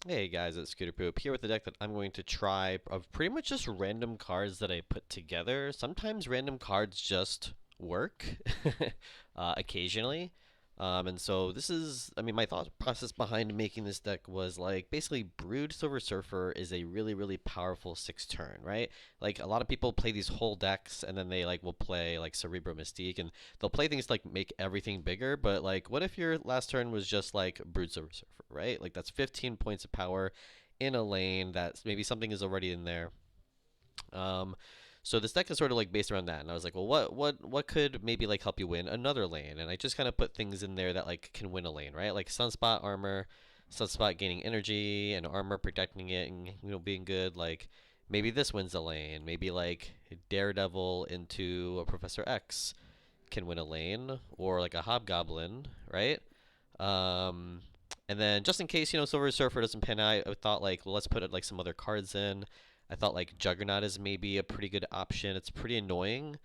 Hey guys, it's Scooter Poop here with the deck that I'm going to try of pretty much just random cards that I put together. Sometimes random cards just work, occasionally. And so this is, I mean, my thought process behind making this deck was like basically Brood Silver Surfer is a really, really powerful 6 turn, right? Like a lot of people play these whole decks and then they like will play like Cerebro Mystique and they'll play things to, like make everything bigger. But like, what if your last turn was just like Brood Silver Surfer, right? Like that's 15 points of power in a lane that maybe something is already in there. Um, so this deck is sort of like based around that, and I was like, well, what could maybe like help you win another lane? And I just kind of put things in there that like can win a lane, right? Like Sunspot armor, Sunspot gaining energy, and armor protecting it, and being good. Like maybe this wins a lane. Maybe like Daredevil into a Professor X can win a lane, or like a Hobgoblin, right? Um, and then just in case Silver Surfer doesn't pan out, I thought like, well, let's put like some other cards in. I thought like Juggernaut is maybe a pretty good option. It's pretty annoying,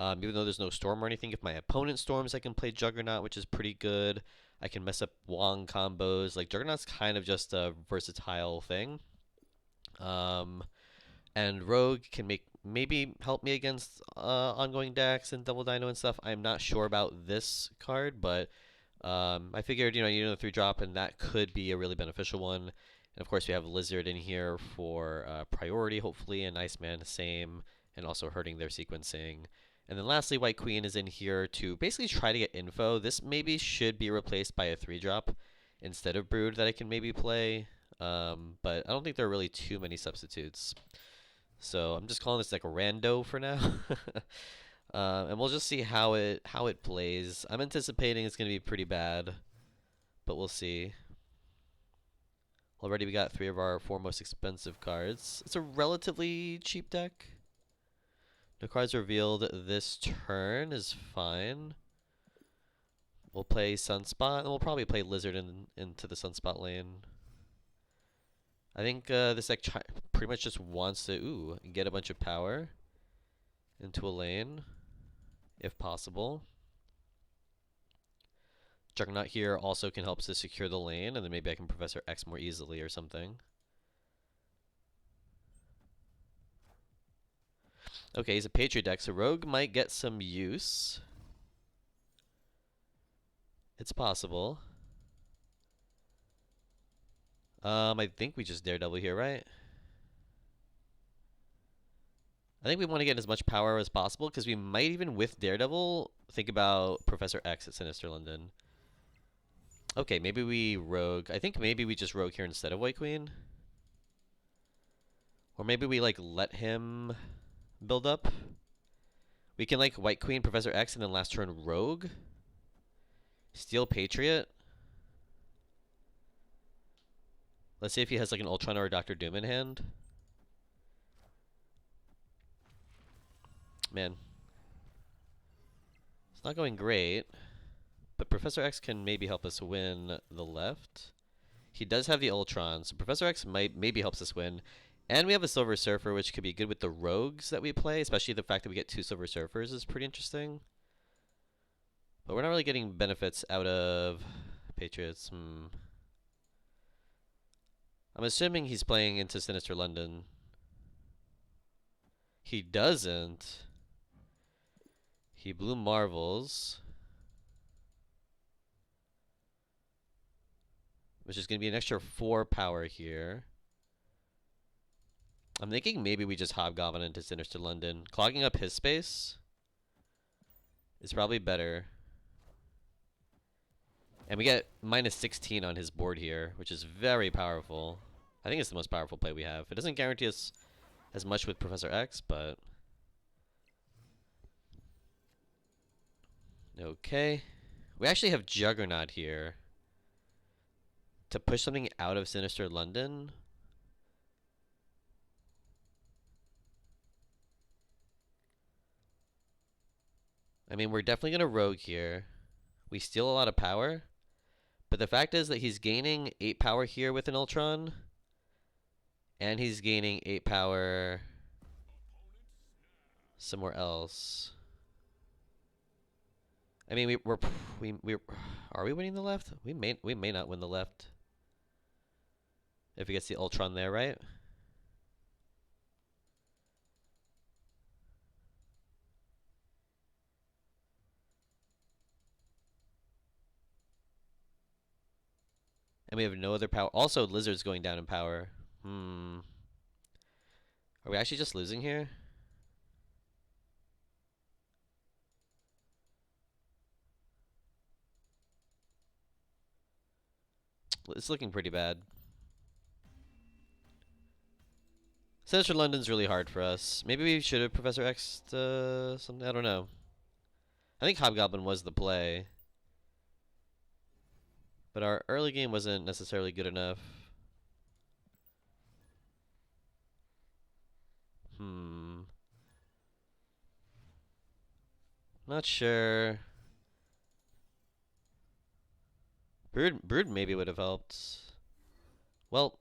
even though there's no storm or anything. If my opponent storms, I can play Juggernaut, which is pretty good. I can mess up Wong combos. Like Juggernaut's kind of just a versatile thing. Um, and Rogue can maybe help me against ongoing decks and Double Dino and stuff. I'm not sure about this card, but I figured you need another 3 drop, and that could be a really beneficial one. And of course, we have Lizard in here for priority, hopefully, and Iceman the same, and also hurting their sequencing. And then lastly, White Queen is in here to basically try to get info. This maybe should be replaced by a 3 drop instead of Brood that I can maybe play. But I don't think there are really too many substitutes. So I'm just calling this like a rando for now. And we'll just see how it plays. I'm anticipating it's gonna be pretty bad, but we'll see. Already we got 3 of our 4 most expensive cards. It's a relatively cheap deck. No cards revealed this turn is fine. We'll play Sunspot, and we'll probably play Lizard into the Sunspot lane. I think this deck pretty much just wants to get a bunch of power into a lane, if possible. Juggernaut here also can help us to secure the lane, and then maybe I can Professor X more easily or something. Okay, he's a Patriot deck, so Rogue might get some use. It's possible. I think we just Daredevil here, right? I think we want to get as much power as possible, because we might even, with Daredevil, think about Professor X at Sinister London. Okay, maybe we Rogue. I think maybe we just Rogue here instead of White Queen. Or maybe we, like, let him build up. We can, like, White Queen, Professor X, and then last turn Rogue. Steel Patriot. Let's see if he has, like, an Ultron or a Doctor Doom in hand. Man. It's not going great. But Professor X can maybe help us win the left. He does have the Ultron, so Professor X maybe helps us win. And we have a Silver Surfer, which could be good with the rogues that we play, especially the fact that we get 2 Silver Surfers is pretty interesting. But we're not really getting benefits out of Patriots. I'm assuming he's playing into Sinister London. He doesn't. He blew Marvels, which is going to be an extra 4 power here. I'm thinking maybe we just Hobgoblin into Sinister London. Clogging up his space is probably better. And we get minus 16 on his board here, which is very powerful. I think it's the most powerful play we have. It doesn't guarantee us as much with Professor X, but... Okay. We actually have Juggernaut here to push something out of Sinister London. I mean, we're definitely going to Rogue here. We steal a lot of power. But the fact is that he's gaining 8 power here with an Ultron. And he's gaining 8 power somewhere else. I mean, are we winning the left? We may not win the left. If he gets the Ultron there, right? And we have no other power. Also, Lizard's going down in power. Hmm. Are we actually just losing here? It's looking pretty bad. Central London's really hard for us. Maybe we should have Professor X something. I don't know. I think Hobgoblin was the play. But our early game wasn't necessarily good enough. Hmm. Not sure. Brood maybe would have helped. Well,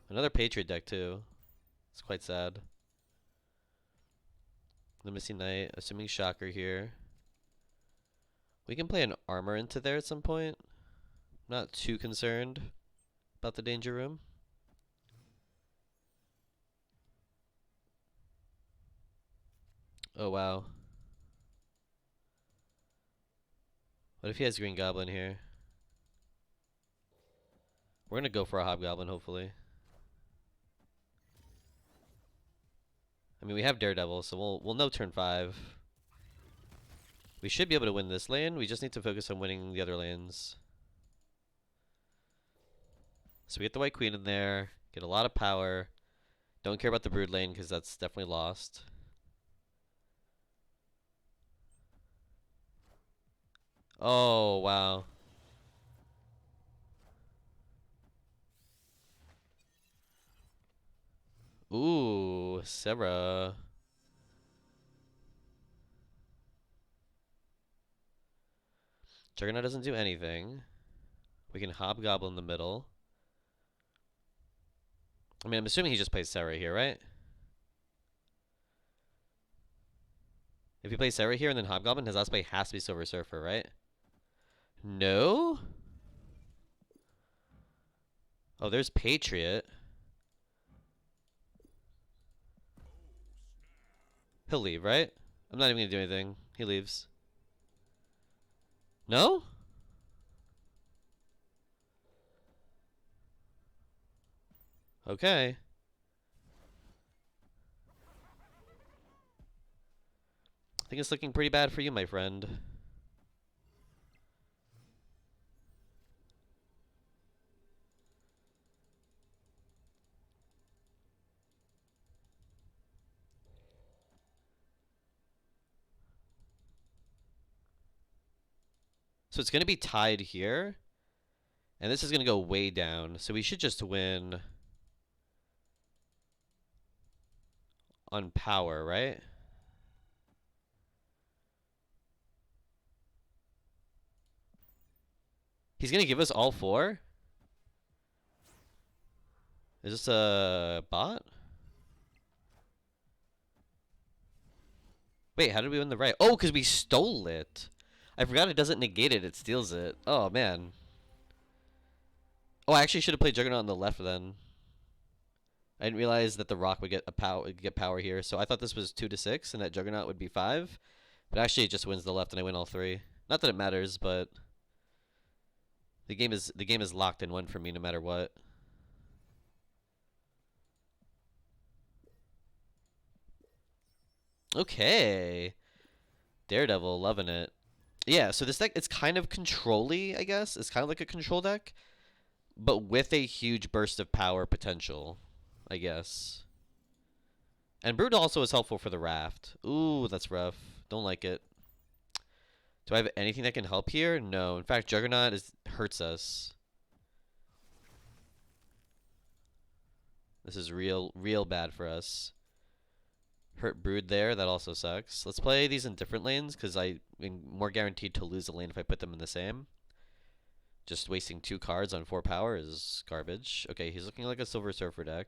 another Patriot deck too. It's quite sad. The Missing Knight, assuming Shocker here. We can play an armor into there at some point. Not too concerned about the danger room. Oh wow. What if he has Green Goblin here? We're gonna go for a Hobgoblin, hopefully. I mean, we have Daredevil, so we'll know turn 5. We should be able to win this lane. We just need to focus on winning the other lanes. So we get the White Queen in there, get a lot of power. Don't care about the Brood lane because that's definitely lost. Oh, wow. Ooh, Sarah. Juggernaut doesn't do anything. We can Hobgoblin in the middle. I mean, I'm assuming he just plays Sarah here, right? If he plays Sarah here and then Hobgoblin, his last play has to be Silver Surfer, right? No? Oh, there's Patriot. He'll leave, right? I'm not even gonna do anything. He leaves. No? Okay. I think it's looking pretty bad for you, my friend. So it's gonna be tied here. And this is gonna go way down. So we should just win on power, right? He's gonna give us all 4? Is this a bot? Wait, how did we win the right? Oh, because we stole it. I forgot it doesn't negate it, it steals it. Oh, man. Oh, I actually should have played Juggernaut on the left then. I didn't realize that the Rock would get power here, so I thought this was 2 to 6 and that Juggernaut would be 5. But actually it just wins the left and I win all 3. Not that it matters, but the game is locked in 1 for me no matter what. Okay. Daredevil, loving it. Yeah, so this deck, it's kind of control-y, I guess. It's kind of like a control deck, but with a huge burst of power potential, I guess. And Brood also is helpful for the raft. Ooh, that's rough. Don't like it. Do I have anything that can help here? No. In fact, Juggernaut hurts us. This is real bad for us. Hurt Brood there. That also sucks. Let's play these in different lanes because I'm more guaranteed to lose a lane if I put them in the same. Just wasting 2 cards on 4 power is garbage. Okay, he's looking like a Silver Surfer deck.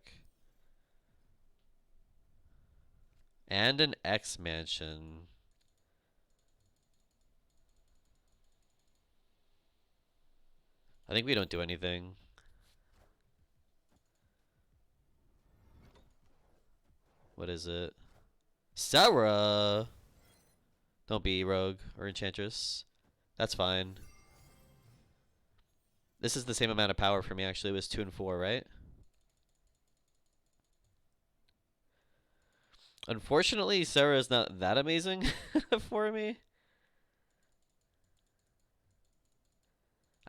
And an X Mansion. I think we don't do anything. What is it? Sarah! Don't be rogue or enchantress. That's fine. This is the same amount of power for me, actually. It was 2 and 4, right? Unfortunately, Sarah is not that amazing for me.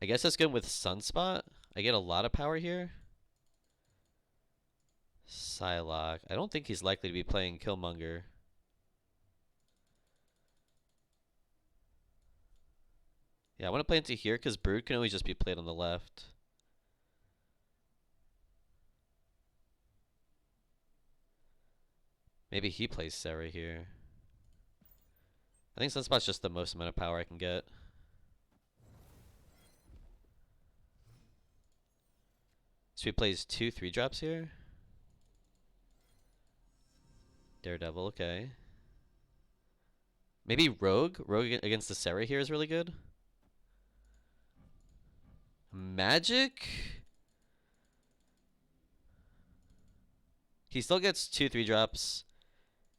I guess that's good with Sunspot. I get a lot of power here. Psylocke. I don't think he's likely to be playing Killmonger. Yeah, I want to play into here because Brood can always just be played on the left. Maybe he plays Sarah here. I think Sunspot's just the most amount of power I can get. So he plays 2 3-drops here. Daredevil, okay. Maybe Rogue? Rogue against the Sarah here is really good. Magic? He still gets 2 3-drops.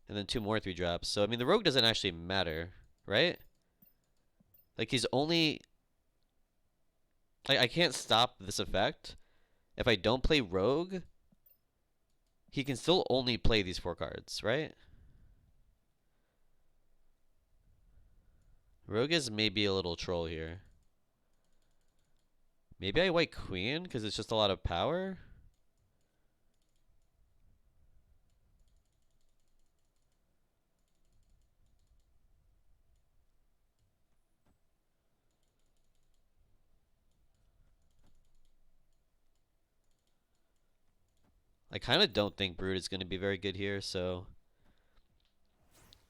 And then 2 more 3-drops. So, I mean, the Rogue doesn't actually matter, right? Like, he's only... I can't stop this effect. If I don't play Rogue, he can still only play these 4 cards, right? Rogue is maybe a little troll here. Maybe I white Queen, because it's just a lot of power? I kind of don't think Brood is going to be very good here, so...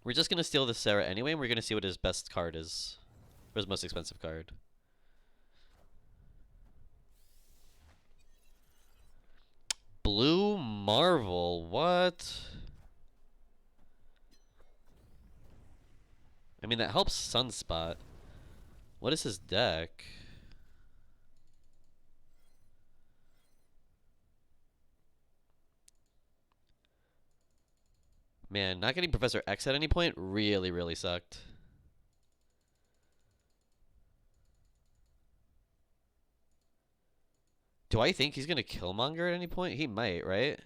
We're just going to steal the Sarah anyway, and we're going to see what his best card is. Or his most expensive card. Blue Marvel, what? I mean, that helps Sunspot. What is his deck? Man, not getting Professor X at any point really, really sucked. Do I think he's going to Killmonger at any point? He might, right?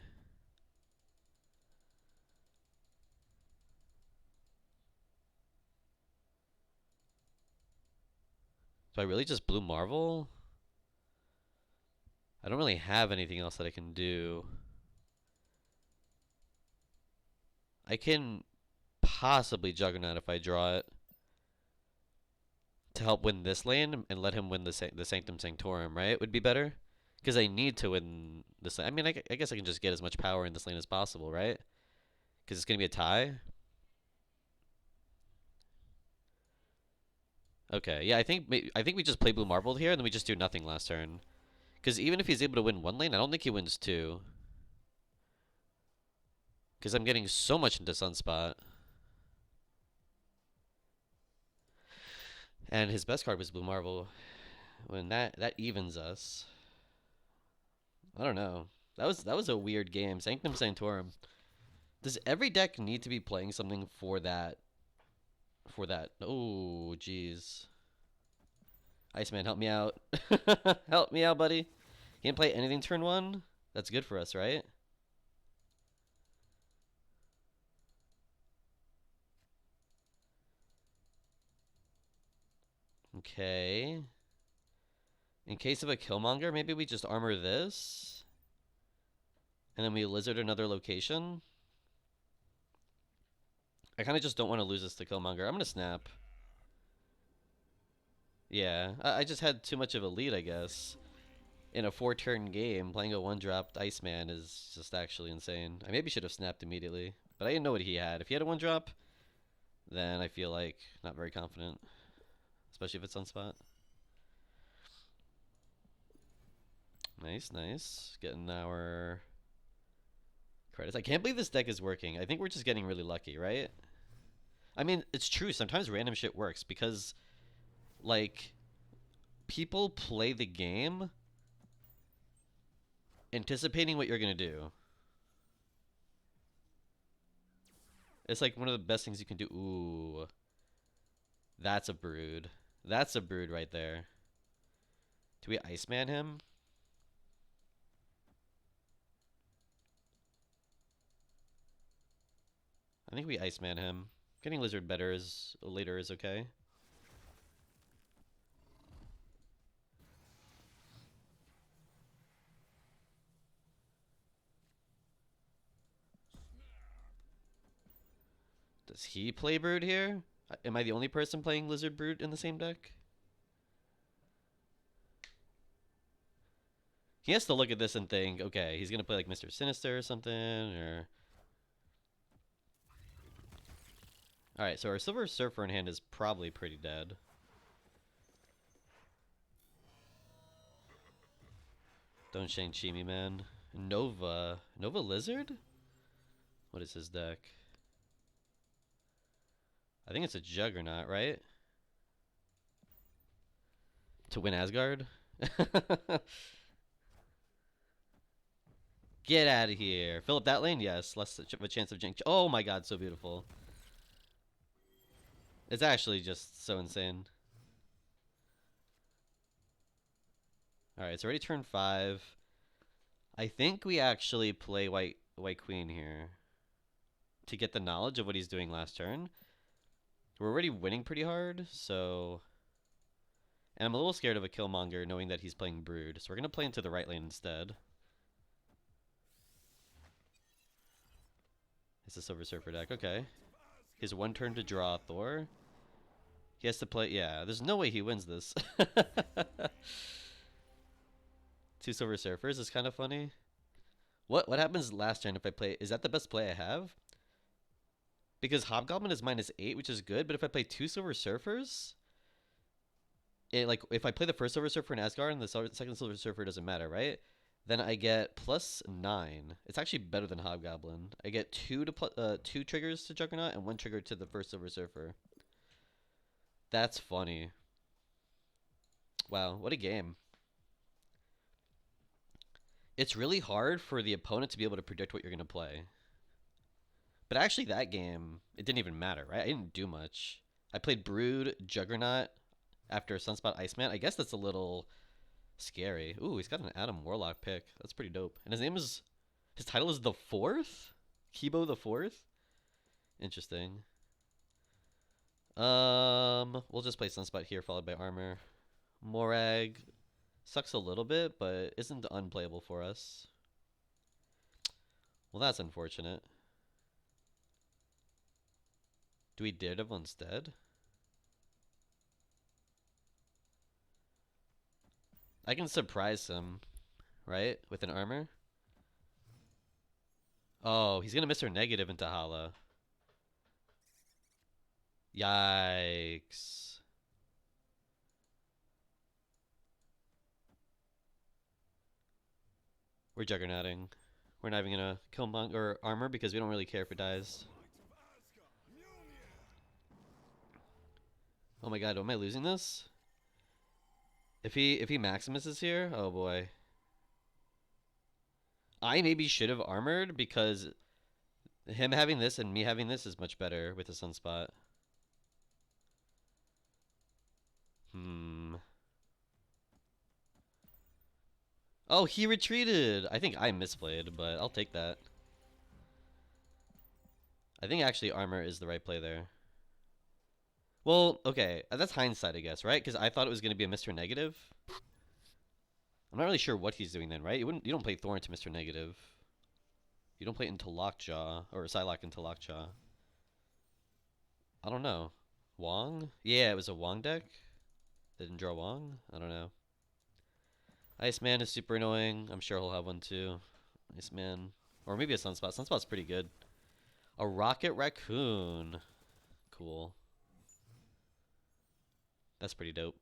Do I really just Blue Marvel? I don't really have anything else that I can do. I can possibly Juggernaut if I draw it to help win this lane and let him win the Sanctum Sanctorum, right? Would be better? Because I need to win this lane. I mean, I guess I can just get as much power in this lane as possible, right? Because it's going to be a tie. Okay, yeah, I think we just play Blue Marble here and then we just do nothing last turn. Because even if he's able to win 1 lane, I don't think he wins 2. Because I'm getting so much into Sunspot. And his best card was Blue Marvel. When that evens us. I don't know. That was a weird game. Sanctum Sanctorum. Does every deck need to be playing something for that? For that? Oh, jeez. Iceman, help me out. Help me out, buddy. Can't play anything turn 1? That's good for us, right? Okay. In case of a Killmonger, maybe we just armor this. And then we lizard another location. I kind of just don't want to lose this to Killmonger. I'm going to snap. Yeah, I just had too much of a lead, I guess. In a 4-turn game, playing a 1-drop Iceman is just actually insane. I maybe should have snapped immediately. But I didn't know what he had. If he had a 1-drop, then I feel like not very confident. Especially if it's on spot. Nice, nice. Getting our credits. I can't believe this deck is working. I think we're just getting really lucky, right? I mean, it's true. Sometimes random shit works because, like, people play the game anticipating what you're going to do. It's like one of the best things you can do. Ooh, that's a brood. That's a brood right there. Do we Iceman him? I think we Iceman him. Getting Lizard better is later is okay. Does he play Brood here? Am I the only person playing Lizard Brood in the same deck? He has to look at this and think, okay, he's gonna play like Mr. Sinister or something, or... Alright, so our Silver Surfer in hand is probably pretty dead. Don't Shang-Chi me, man. Nova. Nova Lizard? What is his deck? I think it's a Juggernaut, right? To win Asgard? Get out of here. Fill up that lane? Yes. Less of a chance of Jinx. Oh my god, so beautiful. It's actually just so insane. Alright, it's already turn 5. I think we actually play White Queen here to get the knowledge of what he's doing last turn. We're already winning pretty hard, so... And I'm a little scared of a Killmonger knowing that he's playing Brood, so we're going to play into the right lane instead. It's a Silver Surfer deck, okay. He has one turn to draw Thor. He has to play... Yeah, there's no way he wins this. Two Silver Surfers is kind of funny. What happens last turn if I play... Is that the best play I have? Because Hobgoblin is -8, which is good, but if I play two Silver Surfers... like if I play the first Silver Surfer in Asgard and the second Silver Surfer doesn't matter, right? Then I get +9. It's actually better than Hobgoblin. I get two triggers to Juggernaut and one trigger to the first Silver Surfer. That's funny. Wow, what a game. It's really hard for the opponent to be able to predict what you're going to play. But actually that game, it didn't even matter, right? I didn't do much. I played Brood, Juggernaut after Sunspot Iceman. I guess that's a little scary. Ooh, he's got an Adam Warlock pick. That's pretty dope. And his title is the Fourth? Kibo the Fourth? Interesting. We'll just play Sunspot here, followed by Armor. Morag sucks a little bit, but isn't unplayable for us. Well, that's unfortunate. Do we Daredevil instead? I can surprise him, right? With an armor. Oh, he's gonna miss her negative into Hala. Yikes. We're juggernauting. We're not even gonna kill Monk or armor because we don't really care if it dies. Oh my god, am I losing this? If he Maximus is here, oh boy. I maybe should have armored because him having this and me having this is much better with the Sunspot. Oh, he retreated. I think I misplayed, but I'll take that. I think actually armor is the right play there. Well, okay, that's hindsight, I guess, right? Because I thought it was going to be a Mr. Negative. I'm not really sure what he's doing then, right? You don't play Thor into Mr. Negative. You don't play it into Lockjaw, or Psylocke into Lockjaw. I don't know. Wong? Yeah, it was a Wong deck. They didn't draw Wong? I don't know. Iceman is super annoying. I'm sure he'll have one too. Iceman. Or maybe a Sunspot. Sunspot's pretty good. A Rocket Raccoon. Cool. That's pretty dope.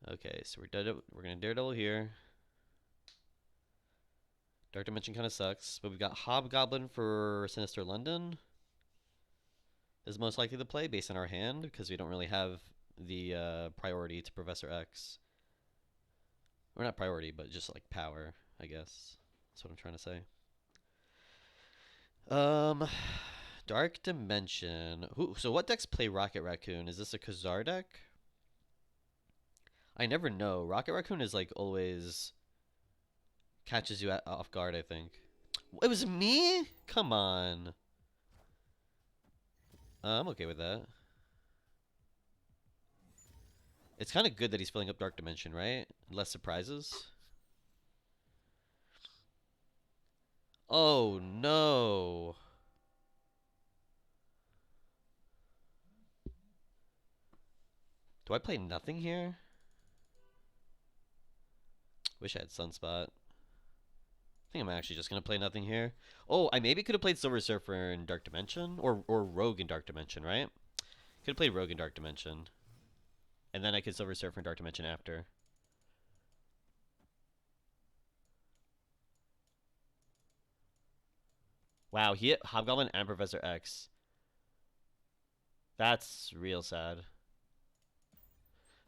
Okay, so we're gonna Daredevil here. Dark Dimension kind of sucks, but we've got Hobgoblin for Sinister London. Is most likely to play based on our hand because we don't really have the priority to Professor X. Or not priority, but just like power, I guess. That's what I'm trying to say. Um, Dark Dimension. So what decks play Rocket Raccoon? Is this a Khazar deck? I never know. Rocket Raccoon is like always catches you off guard, I think. It was me? Come on. I'm okay with that. It's kind of good that he's filling up Dark Dimension, right? Less surprises. Oh no. Do I play nothing here? Wish I had Sunspot. I think I'm actually just gonna play nothing here. Oh, I maybe could have played Silver Surfer in Dark Dimension, or Rogue in Dark Dimension, right? Could have played Rogue in Dark Dimension, and then I could Silver Surfer in Dark Dimension after. Wow, he hit Hobgoblin and Professor X. That's real sad.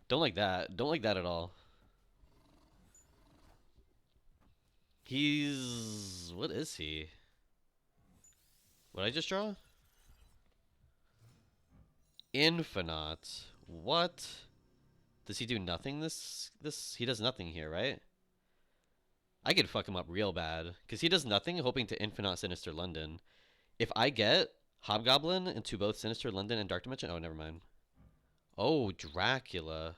Don't like that. Don't like that at all. He's what is he? What did I just draw? Infinaut. What? Does he do nothing this he does nothing here, right? I could fuck him up real bad. Because he does nothing hoping to Infinaut Sinister London. If I get Hobgoblin into both Sinister London and Dark Dimension, oh never mind. Oh, Dracula.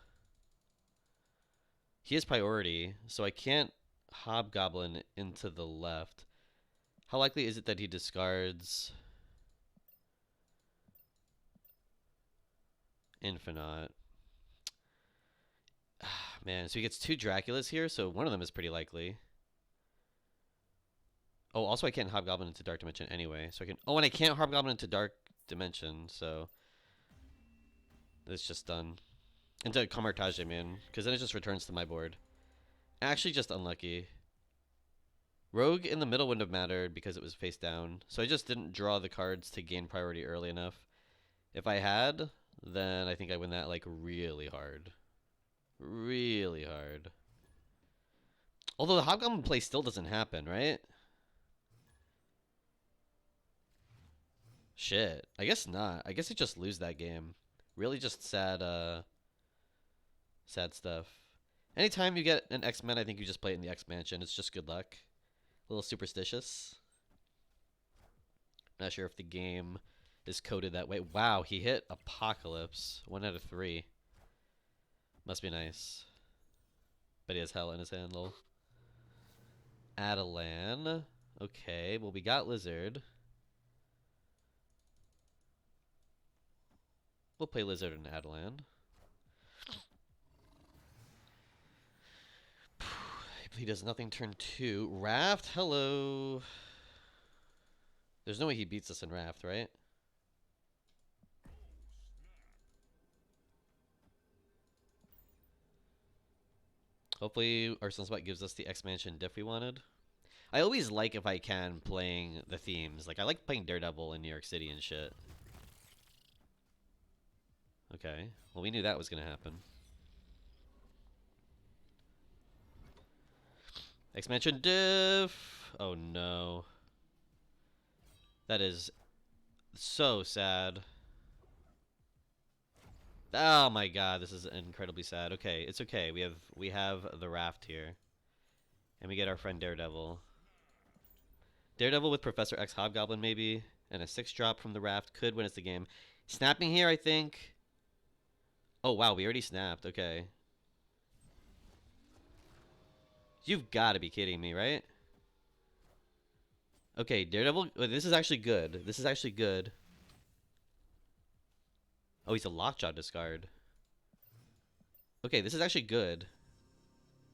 He has priority, so I can't Hobgoblin into the left. How likely is it that he discards Infinaut? Man, so he gets two Draculas here, so one of them is pretty likely. Oh, also I can't Hobgoblin into Dark Dimension anyway, so I can. Oh, and I can't Hobgoblin into Dark Dimension, so it's just done. Into Kamartage, man, because then it just returns to my board. Actually, just unlucky. Rogue in the middle wouldn't have mattered because it was face down, so I just didn't draw the cards to gain priority early enough. If I had, then I think I win that like really hard. Really hard. Although the Hobgoblin play still doesn't happen, right? Shit. I guess not. I guess I just lose that game. Really just sad, sad stuff. Anytime you get an X-Men, I think you just play it in the X-Mansion. It's just good luck. A little superstitious. Not sure if the game is coded that way. Wow, he hit Apocalypse. 1 out of 3. Must be nice. Bet he has hell in his handle. Adelan. Okay, well we got Lizard. We'll play Lizard and Adelan. He does nothing turn 2. Raft, hello. There's no way he beats us in Raft, right? Hopefully our Sunspot gives us the X-Mansion diff we wanted. I always like, if I can, playing the themes. Like, I like playing Daredevil in New York City and shit. Okay. Well, we knew that was going to happen. X-Mansion diff! Oh, no. That is so sad. Oh my god, this is incredibly sad. Okay, it's okay. We have the Raft here. And we get our friend Daredevil. Daredevil with Professor X Hobgoblin maybe, and a 6-drop from the Raft could win us the game. Snapping here, I think. Oh wow, we already snapped. Okay. You've got to be kidding me, right? Okay, Daredevil. This is actually good. This is actually good. Oh, he's a Lockjaw discard. Okay, this is actually good.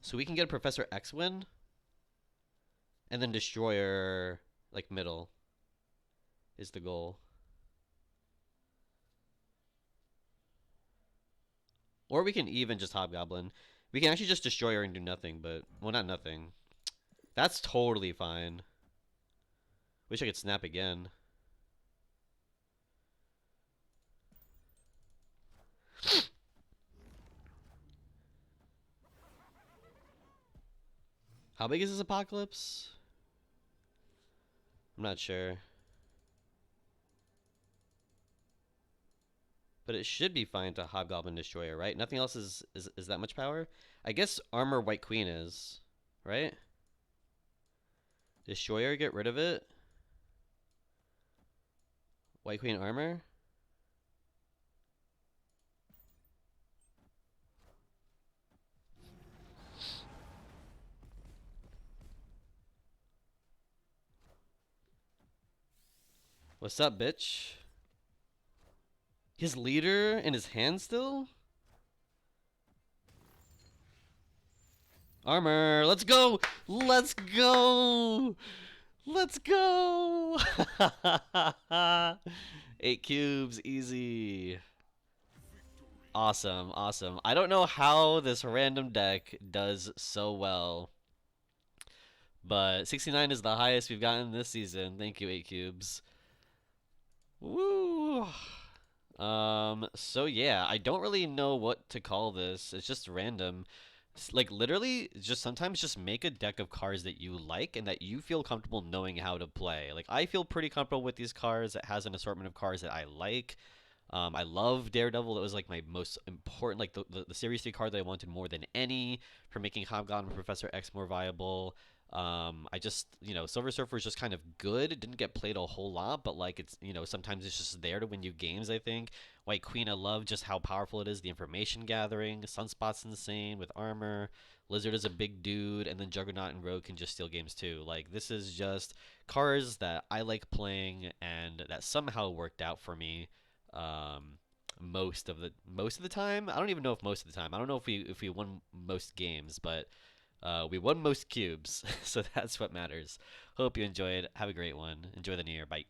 So we can get a Professor X win. And then Destroyer, like, middle is the goal. Or we can even just Hobgoblin. We can actually just Destroyer and do nothing, but... Well, not nothing. That's totally fine. Wish I could snap again. How big is this Apocalypse? I'm not sure. But it should be fine to Hobgoblin Destroyer, right? Nothing else is that much power. I guess Armor White Queen is, right? Destroyer, get rid of it. White Queen Armor. What's up, bitch? His leader in his hand still? Armor, let's go! Let's go! Let's go! 8 cubes, easy. Awesome, awesome. I don't know how this random deck does so well, but 69 is the highest we've gotten this season. Thank you, 8 cubes. Woo! So yeah, I don't really know what to call this. It's just random. Like literally, just sometimes just make a deck of cards that you like and that you feel comfortable knowing how to play. Like I feel pretty comfortable with these cards. It has an assortment of cards that I like. I love Daredevil. It was like my most important, like the Series 3 card that I wanted more than any for making Hobgoblin Professor X more viable. I just, Silver Surfer is just kind of good. It didn't get played a whole lot, but like sometimes it's just there to win you games, I think. White Queen, I love just how powerful it is, the information gathering. Sunspot's insane with armor. Lizard is a big dude, and then Juggernaut and Rogue can just steal games too. Like, this is just cards that I like playing and that somehow worked out for me um, most of the time. I don't even know if most of the time. I don't know if we won most games, but we won most cubes, so that's what matters. Hope you enjoyed. Have a great one. Enjoy the new year. Bye.